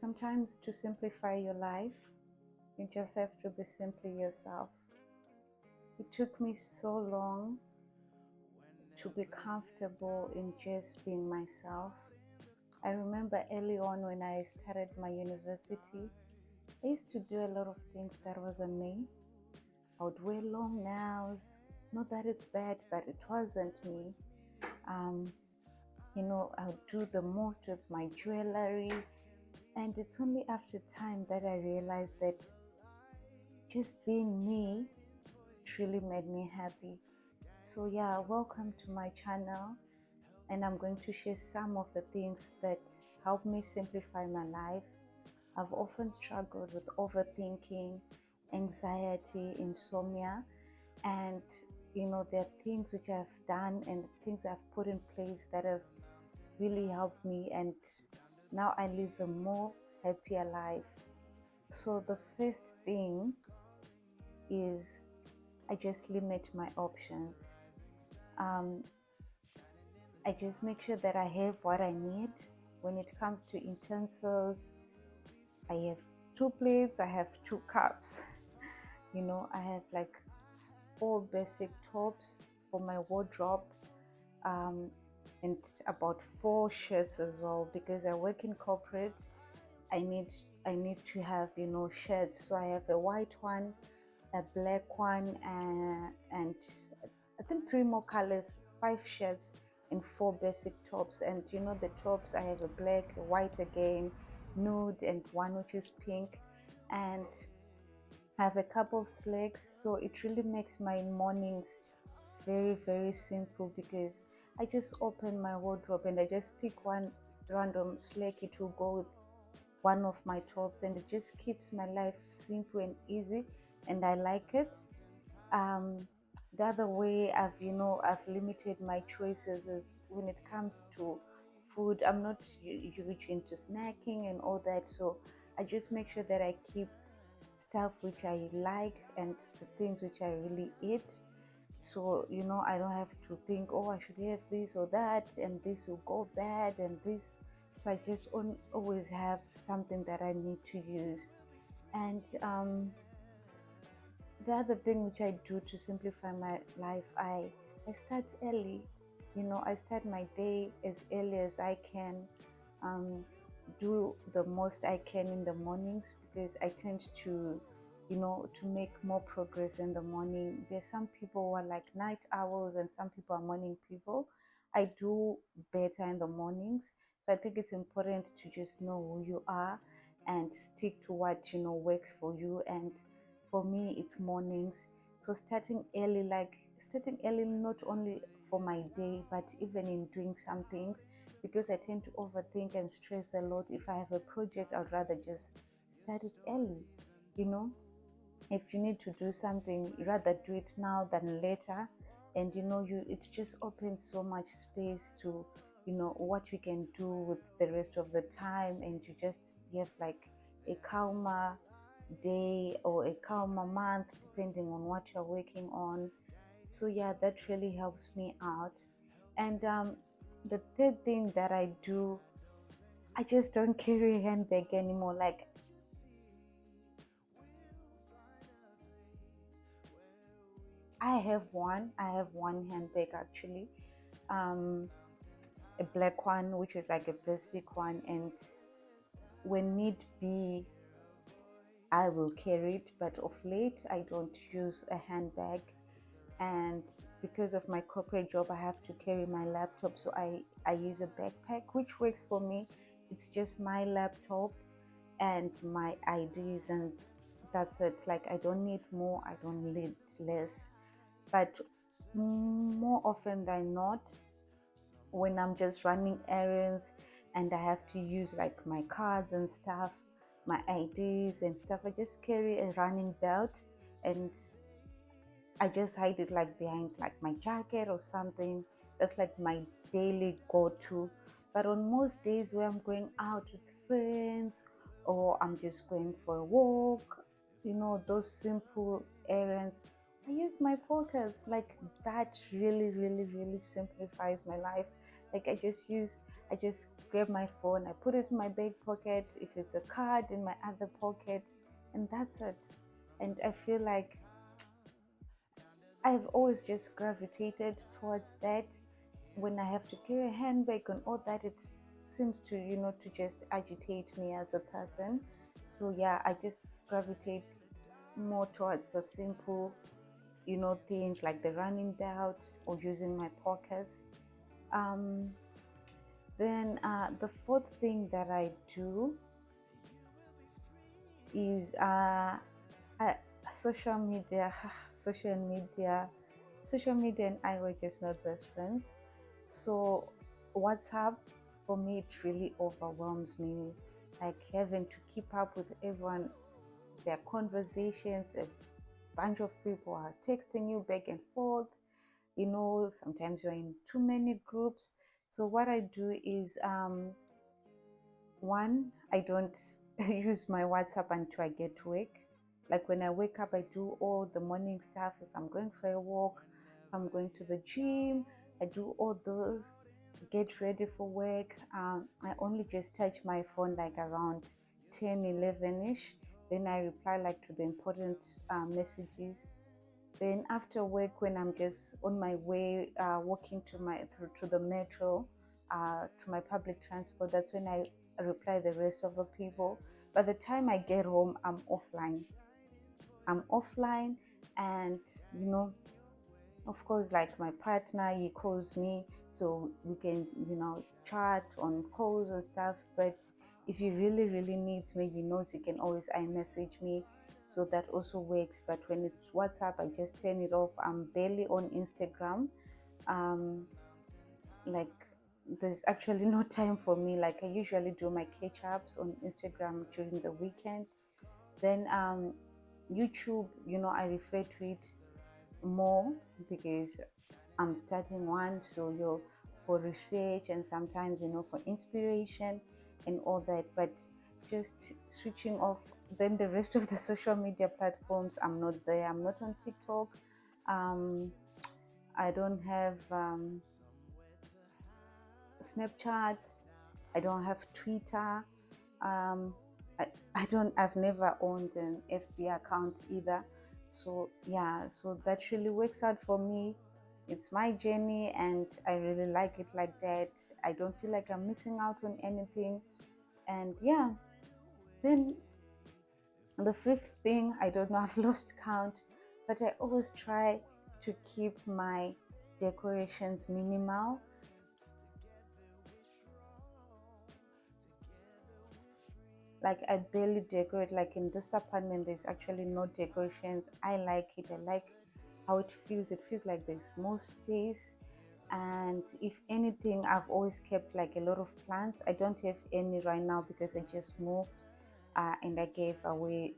Sometimes to simplify your life, you just have to be simply yourself. It took me so long to be comfortable in just being myself. I remember early on when I started my university, I used to do a lot of things that wasn't me. I would wear long nails. Not that it's bad, but it wasn't me. Um, I would do the most with my jewelry. And it's only after time that I realized that just being me truly made me happy. So yeah, welcome to my channel, and I'm going to share some of the things that help me simplify my life. I've often struggled with overthinking, anxiety, insomnia, and there are things which I've done and things I've put in place that have really helped me, and now I live a more happier life. So the first thing is I just limit my options. Um, I just make sure that I have what I need. When it comes to utensils, I have two plates, I have two cups. I have like four basic tops for my wardrobe, um, and about four shirts as well, because I work in corporate. I need I need to have shirts. So I have a white one, a black one, and I think three more colors, five shirts, and four basic tops. And the tops, I have a black, a white again, nude, and one which is pink. And I have a couple of slacks. So it really makes my mornings very, very simple, because I just open my wardrobe and I just pick one random slack. It will go with one of my tops, and it just keeps my life simple and easy, and I like it. The other way I've limited my choices is when it comes to food. I'm not huge into snacking and all that, so I just make sure that I keep stuff which I like and the things which I really eat. So I don't have to think, oh, I should have this or that, and this will go bad, and this. So I just always have something that I need to use. And the other thing which I do to simplify my life, I start early. I start my day as early as I can. um, do the most I can in the mornings, because I tend to make more progress in the morning. There's some people who are like night owls and some people are morning people. I do better in the mornings. So I think it's important to just know who you are and stick to what works for you. And for me, it's mornings. So starting early, not only for my day, but even in doing some things, because I tend to overthink and stress a lot. If I have a project, I'd rather just start it early. You know, if you need to do something, rather do it now than later. And it just opens so much space to what you can do with the rest of the time, and you have like a calmer day or a calmer month, depending on what you're working on. So yeah, that really helps me out. And the third thing that I do, I just don't carry a handbag anymore. Like, I have one handbag actually, um a black one, which is like a basic one, and when need be I will carry it. But of late I don't use a handbag, and because of my corporate job I have to carry my laptop, so I use a backpack, which works for me. It's just my laptop and my IDs, and that's it. Like, I don't need more, I don't need less. But more often than not, when I'm just running errands and I have to use like my cards and stuff, my IDs and stuff, I just carry a running belt, and I just hide it like behind like my jacket or something. That's like my daily go-to. But on most days where I'm going out with friends, or I'm just going for a walk, those simple errands, I use my pockets. Like, that really, really, really simplifies my life. Like, I just use I just grab my phone, I put it in my back pocket, if it's a card in my other pocket, and that's it. And I feel like I've always just gravitated towards that. When I have to carry a handbag and all that, it seems to, to just agitate me as a person. So yeah, I just gravitate more towards the simple, things like the running belt or using my pockets. Um, then the fourth thing that I do is I, social media. social media, social media, and I were just not best friends. So WhatsApp, for me, it really overwhelms me. Like having to keep up with everyone, their conversations. A bunch of people are texting you back and forth. Sometimes you're in too many groups. So what I do is, one, I don't use my WhatsApp until I get to work. Like when I wake up, I do all the morning stuff. If I'm going for a walk, if I'm going to the gym, I do all those, get ready for work. I only just touch my phone like around 10, 11-ish. Then I reply like to the important messages. Then after work, when I'm just on my way, walking to the metro, to my public transport, that's when I reply the rest of the people. By the time I get home, I'm offline. And of course, like my partner, he calls me, so we can, chat on calls and stuff. But if he really, really needs me, he knows he can always iMessage me. So that also works. But when it's WhatsApp, I just turn it off. I'm barely on Instagram. Like there's actually no time for me. Like I usually do my catch ups on Instagram during the weekend. Then YouTube, I refer to it more because I'm starting one, so you're for research and sometimes for inspiration and all that. But just switching off, then the rest of the social media platforms, I'm not there. I'm not on TikTok. um, I don't have Snapchat. I don't have Twitter. um, I've never owned an FB account either. So yeah, so that really works out for me. It's my journey and I really like it like that. I don't feel like I'm missing out on anything. And yeah, then the fifth thing, I don't know, I've lost count, but I always try to keep my decorations minimal. Like I barely decorate. Like in this apartment, there's actually no decorations. I like it. I like how it feels. It feels like there's more space. And if anything, I've always kept like a lot of plants. I don't have any right now because I just moved, and I gave away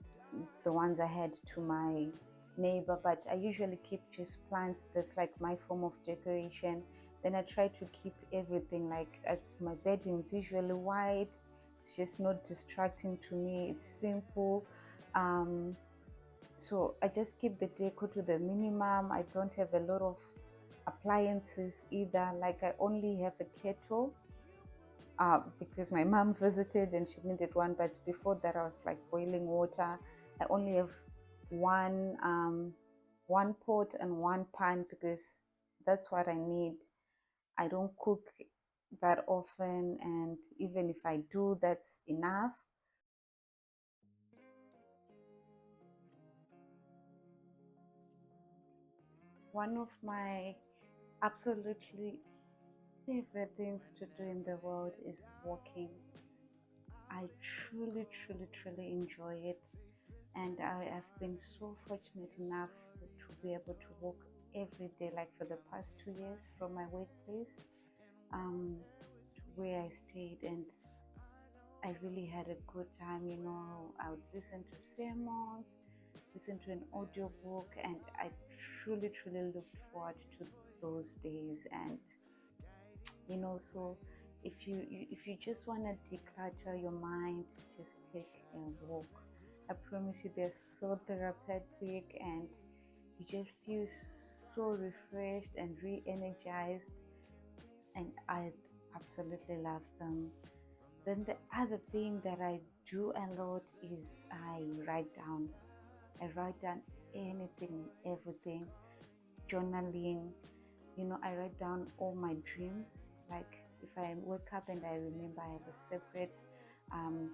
the ones I had to my neighbor. But I usually keep just plants. That's like my form of decoration. Then I try to keep everything like my bedding is usually white. It's just not distracting to me. It's simple. um, so I just keep the decor to the minimum. I don't have a lot of appliances either. Like I only have a kettle, because my mom visited and she needed one. But before that, I was like boiling water. I only have one pot and one pan because that's what I need. I don't cook that often, and even if I do, that's enough. One of my absolutely favorite things to do in the world is walking. I truly, truly, truly enjoy it. And I have been so fortunate enough to be able to walk every day, like for the past 2 years from my workplace, to where I stayed. And I really had a good time. I would listen to sermons, listen to an audiobook, and I truly, truly looked forward to those days. And so if you just want to declutter your mind, just take a walk. I promise you, they're so therapeutic, and you just feel so refreshed and re-energized. And absolutely love them. Then the other thing that I do a lot is I write down. I write down anything, everything, journaling. I write down all my dreams. Like if I wake up and I remember, I have a separate um,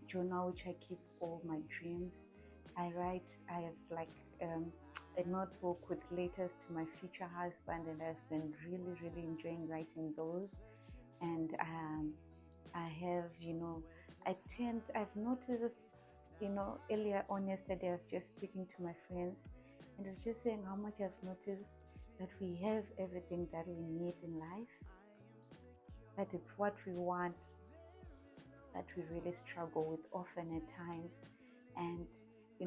journal which I keep all my dreams. I have like um, a notebook with letters to my future husband, and I've been really, really enjoying writing those. And I have, I've noticed, earlier on yesterday, I was just speaking to my friends and I was just saying how much I've noticed that we have everything that we need in life, that it's what we want that we really struggle with often at times. And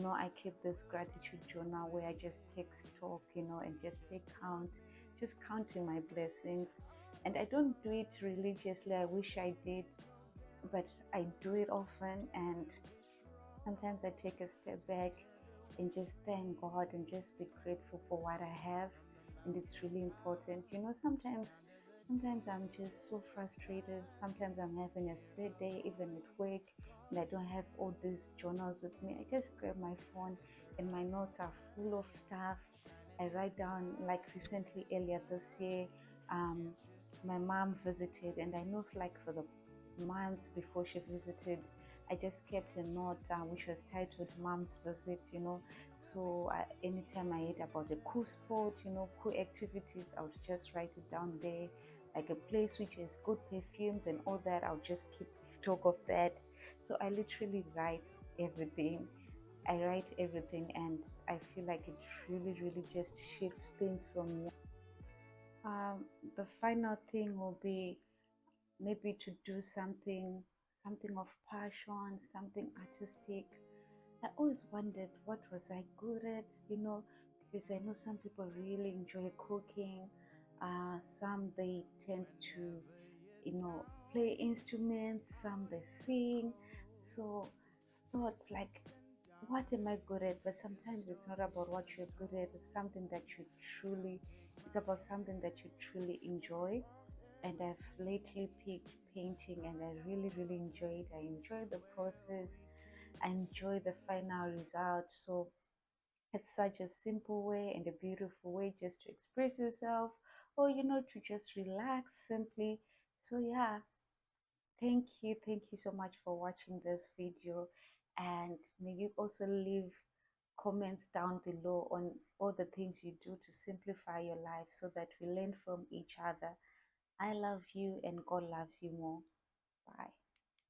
I keep this gratitude journal where I just take stock, and just take count, just counting my blessings. And I don't do it religiously. I wish I did, but I do it often. And sometimes I take a step back and just thank God and just be grateful for what I have. And it's really important. Sometimes I'm just so frustrated. Sometimes I'm having a sad day, even at work, and I don't have all these journals with me. I just grab my phone and my notes are full of stuff. I write down, like recently, earlier this year, um, my mom visited, and I know, like, for the months before she visited, I just kept a note which was titled Mom's Visit, So anytime I heard about a cool spot, cool activities, I would just write it down there. Like a place which has good perfumes and all that, I'll just keep stock of that. So I literally write everything. I write everything, and I feel like it really, really just shifts things from me. The final thing will be maybe to do something of passion, something artistic. I always wondered what was I good at, because I know some people really enjoy cooking. Some they tend to, play instruments, some they sing. So thought like, what am I good at? But sometimes it's not about what you're good at, it's about something that you truly enjoy. And I've lately picked painting and I really, really enjoy it. I enjoy the process, I enjoy the final result. So it's such a simple way and a beautiful way just to express yourself, or to just relax simply. So yeah, thank you so much for watching this video, and may you also leave comments down below on all the things you do to simplify your life so that we learn from each other. I love you and God loves you more. Bye.